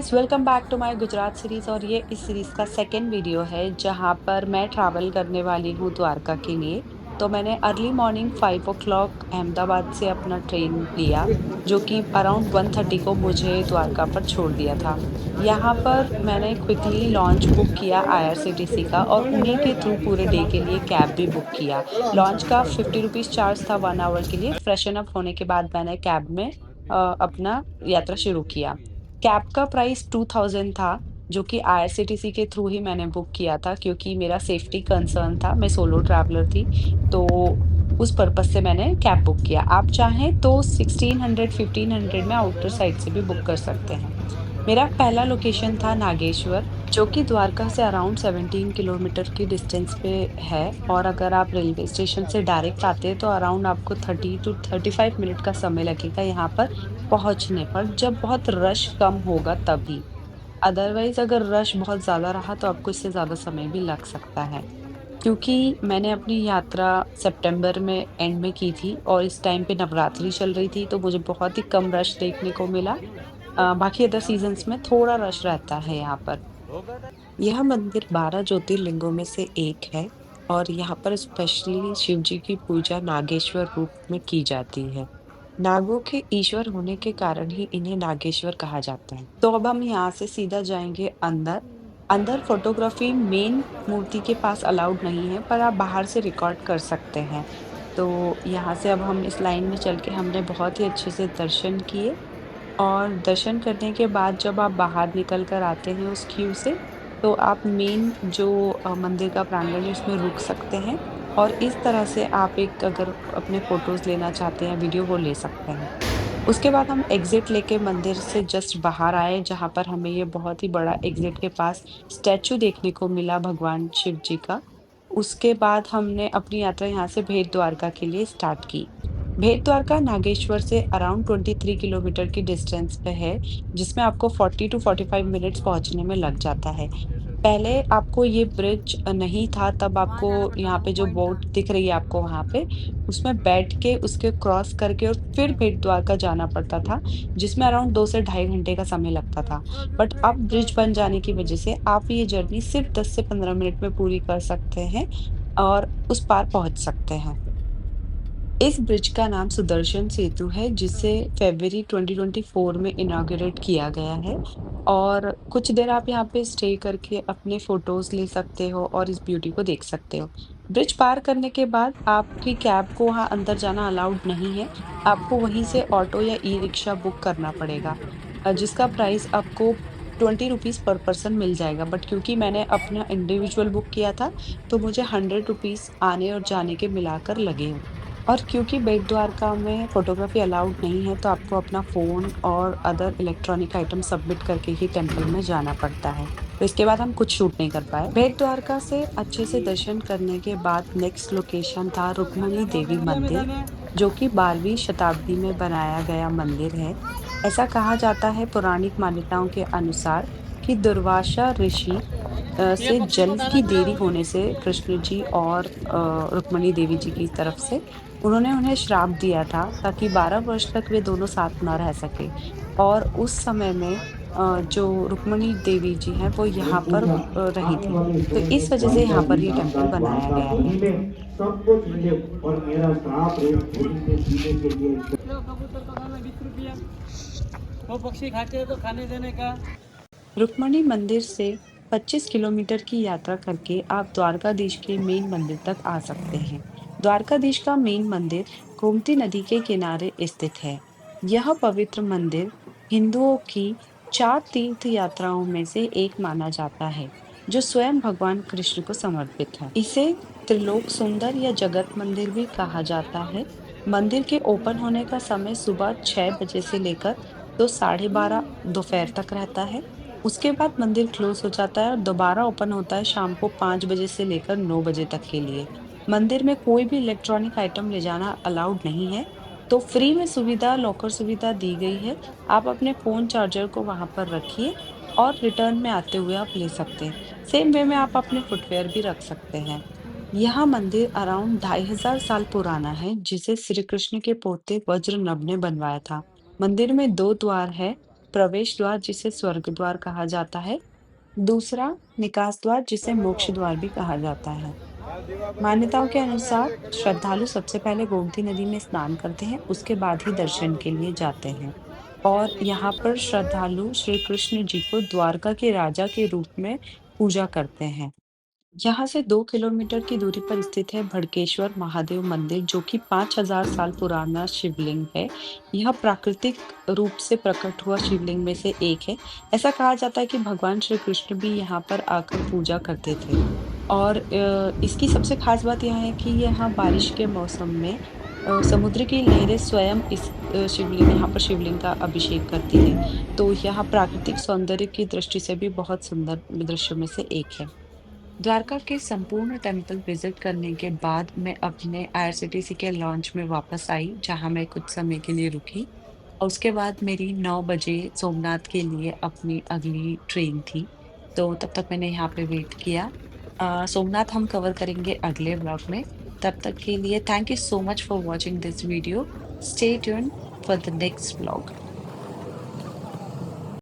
Welcome back to my Gujarat series और ये इस सीरीज का सेकंड वीडियो है जहां पर मैं ट्रैवल करने वाली हूं द्वारका के लिए। तो मैंने अर्ली मॉर्निंग 5 o'clock अहमदाबाद से अपना ट्रेन लिया जो कि अराउंड 1:30 को मुझे द्वारका पर छोड़ दिया था। यहाँ पर मैंने क्विकली लॉन्च बुक किया आईआरसीटीसी का और उन्हीं के थ्रू पूरे डे के लिए कैब भी बुक किया। लॉन्च का 50 रुपीज चार्ज था 1 आवर के लिए। फ्रेशन अप होने के बाद मैंने कैब में अपना यात्रा शुरू किया। कैब का प्राइस 2000 था, जो कि आईआरसीटीसी के थ्रू ही मैंने बुक किया था क्योंकि मेरा सेफ्टी कंसर्न था, मैं सोलो ट्रैवलर थी, तो उस पर्पज़ से मैंने कैब बुक किया। आप चाहें तो 1600 1500 में आउटर साइड से भी बुक कर सकते हैं। मेरा पहला लोकेशन था नागेश्वर, जो कि द्वारका से अराउंड 17 किलोमीटर की डिस्टेंस पे है और अगर आप रेलवे स्टेशन से डायरेक्ट आते हैं तो अराउंड आपको 30 टू 35 मिनट का समय लगेगा यहाँ पर पहुँचने पर, जब बहुत रश कम होगा तभी। अदरवाइज़ अगर रश बहुत ज़्यादा रहा तो आपको इससे ज़्यादा समय भी लग सकता है। क्योंकि मैंने अपनी यात्रा सितंबर में एंड में की थी और इस टाइम पे नवरात्रि चल रही थी, तो मुझे बहुत ही कम रश देखने को मिला। बाकी अदर सीज़न्स में थोड़ा रश रहता है यहाँ पर। यह मंदिर 12 ज्योतिर्लिंगों में से एक है और यहाँ पर स्पेशली शिव जी की पूजा नागेश्वर रूप में की जाती है। नागों के ईश्वर होने के कारण ही इन्हें नागेश्वर कहा जाता है। तो अब हम यहाँ से सीधा जाएंगे अंदर। अंदर फोटोग्राफी मेन मूर्ति के पास अलाउड नहीं है, पर आप बाहर से रिकॉर्ड कर सकते हैं। तो यहाँ से अब हम इस लाइन में चल के हमने बहुत ही अच्छे से दर्शन किए और दर्शन करने के बाद जब आप बाहर निकल कर आते हैं उस क्यू से, तो आप मेन जो मंदिर का प्रांगण है उसमें रुक सकते हैं और इस तरह से आप एक अगर अपने फ़ोटोज़ लेना चाहते हैं वीडियो वो ले सकते हैं। उसके बाद हम एग्ज़िट लेके मंदिर से जस्ट बाहर आए जहाँ पर हमें ये बहुत ही बड़ा एग्ज़िट के पास स्टैच्यू देखने को मिला भगवान शिव जी का। उसके बाद हमने अपनी यात्रा यहाँ से भेट द्वारका के लिए स्टार्ट की। भेट द्वारका नागेश्वर से अराउंड 23 किलोमीटर की डिस्टेंस पे है, जिसमें आपको 40 टू 45 मिनट्स पहुँचने में लग जाता है। पहले आपको ये ब्रिज नहीं था, तब आपको यहाँ पे जो बोट दिख रही है आपको वहाँ पे, उसमें बैठ के उसके क्रॉस करके और फिर भेट द्वारका जाना पड़ता था, जिसमें अराउंड 2 से ढाई घंटे का समय लगता था। बट अब ब्रिज बन जाने की वजह से आप ये जर्नी सिर्फ 10 से 15 मिनट में पूरी कर सकते हैं और उस पार पहुँच सकते हैं। इस ब्रिज का नाम सुदर्शन सेतु है, जिसे फ़रवरी 2024 में इनॉग्रेट किया गया है और कुछ देर आप यहाँ पे स्टे करके अपने फ़ोटोज़ ले सकते हो और इस ब्यूटी को देख सकते हो। ब्रिज पार करने के बाद आपकी कैब को वहाँ अंदर जाना अलाउड नहीं है, आपको वहीं से ऑटो या ई-रिक्शा बुक करना पड़ेगा जिसका प्राइस आपको 20 रुपीज़ पर पर्सन मिल जाएगा, बट क्योंकि मैंने अपना इंडिविजुअल बुक किया था, तो मुझे 100 रुपीज़ आने और जाने के मिलाकर लगे। और क्योंकि बेट द्वारका में फ़ोटोग्राफ़ी अलाउड नहीं है, तो आपको अपना फ़ोन और अदर इलेक्ट्रॉनिक आइटम सबमिट करके ही टेम्पल में जाना पड़ता है। तो इसके बाद हम कुछ शूट नहीं कर पाए। बेट द्वारका से अच्छे से दर्शन करने के बाद नेक्स्ट लोकेशन था रुक्मणी देवी मंदिर, जो कि 12वीं शताब्दी में बनाया गया मंदिर है। ऐसा कहा जाता है पौराणिक मान्यताओं के अनुसार कि दुर्वासा ऋषि से जल की देरी होने से कृष्ण जी और रुक्मणी देवी जी की तरफ से उन्होंने उन्हें श्राप दिया था ताकि 12 वर्ष तक वे दोनों साथ ना रह सके और उस समय में जो रुक्मणी देवी जी हैं वो यहाँ पर रही थी। तो इस वजह से यहाँ पर ये टेम्पल बनाया गया है। मिले, सब कुछ मिले और मेरा श्राप एक झोली में जीने के लिए लो कबूतर का दाना 20 रुपया। वो पक्षी खाते हैं तो खाने देने का। रुक्मणी मंदिर से 25 किलोमीटर की यात्रा करके आप द्वारकाधीश के मेन मंदिर तक आ सकते हैं। द्वारकाधीश का मेन मंदिर गोमती नदी के किनारे स्थित है। यह पवित्र मंदिर हिंदुओं की 4 तीर्थ यात्राओं में से एक माना जाता है, जो स्वयं भगवान कृष्ण को समर्पित है। इसे त्रिलोक सुंदर या जगत मंदिर भी कहा जाता है। मंदिर के ओपन होने का समय सुबह 6 बजे से लेकर तो 12:30 दोपहर तक रहता है। उसके बाद मंदिर क्लोज हो जाता है और दोबारा ओपन होता है शाम को 5 बजे से लेकर 9 बजे तक के लिए। मंदिर में कोई भी इलेक्ट्रॉनिक आइटम ले जाना अलाउड नहीं है, तो फ्री में सुविधा लॉकर सुविधा दी गई है। आप अपने फ़ोन चार्जर को वहाँ पर रखिए और रिटर्न में आते हुए आप ले सकते हैं। सेम वे में आप अपने फुटवियर भी रख सकते हैं। यह मंदिर अराउंड 2500 साल पुराना है, जिसे श्री कृष्ण के पोते वज्रनभ ने बनवाया था। मंदिर में 2 द्वार है। प्रवेश द्वार जिसे स्वर्ग द्वार कहा जाता है, दूसरा निकास द्वार जिसे मोक्ष द्वार भी कहा जाता है। मान्यताओं के अनुसार श्रद्धालु सबसे पहले गोमती नदी में स्नान करते हैं, उसके बाद ही दर्शन के लिए जाते हैं। और यहाँ पर श्रद्धालु श्री कृष्ण जी को द्वारका के राजा के रूप में पूजा करते हैं। यहाँ से 2 किलोमीटर की दूरी पर स्थित है भड़केश्वर महादेव मंदिर, जो कि 5000 साल पुराना शिवलिंग है। यह प्राकृतिक रूप से प्रकट हुआ शिवलिंग में से एक है। ऐसा कहा जाता है कि भगवान श्री कृष्ण भी यहाँ पर आकर पूजा करते थे। और इसकी सबसे खास बात यह है कि यहाँ बारिश के मौसम में समुद्र की लहरें स्वयं इस यहाँ पर शिवलिंग का अभिषेक करती हैं। तो यहाँ प्राकृतिक सौंदर्य की दृष्टि से भी बहुत सुंदर दृश्यों में से एक है। द्वारका के संपूर्ण टेम्पल विजिट करने के बाद मैं अपने आईआरसीटीसी के लॉन्च में वापस आई, जहां मैं कुछ समय के लिए रुकी और उसके बाद मेरी 9 बजे सोमनाथ के लिए अपनी अगली ट्रेन थी। तो तब तक मैंने यहाँ पे वेट किया। सोमनाथ हम कवर करेंगे अगले व्लॉग में। तब तक के लिए thank you so much for watching this video. Stay tuned for the next vlog.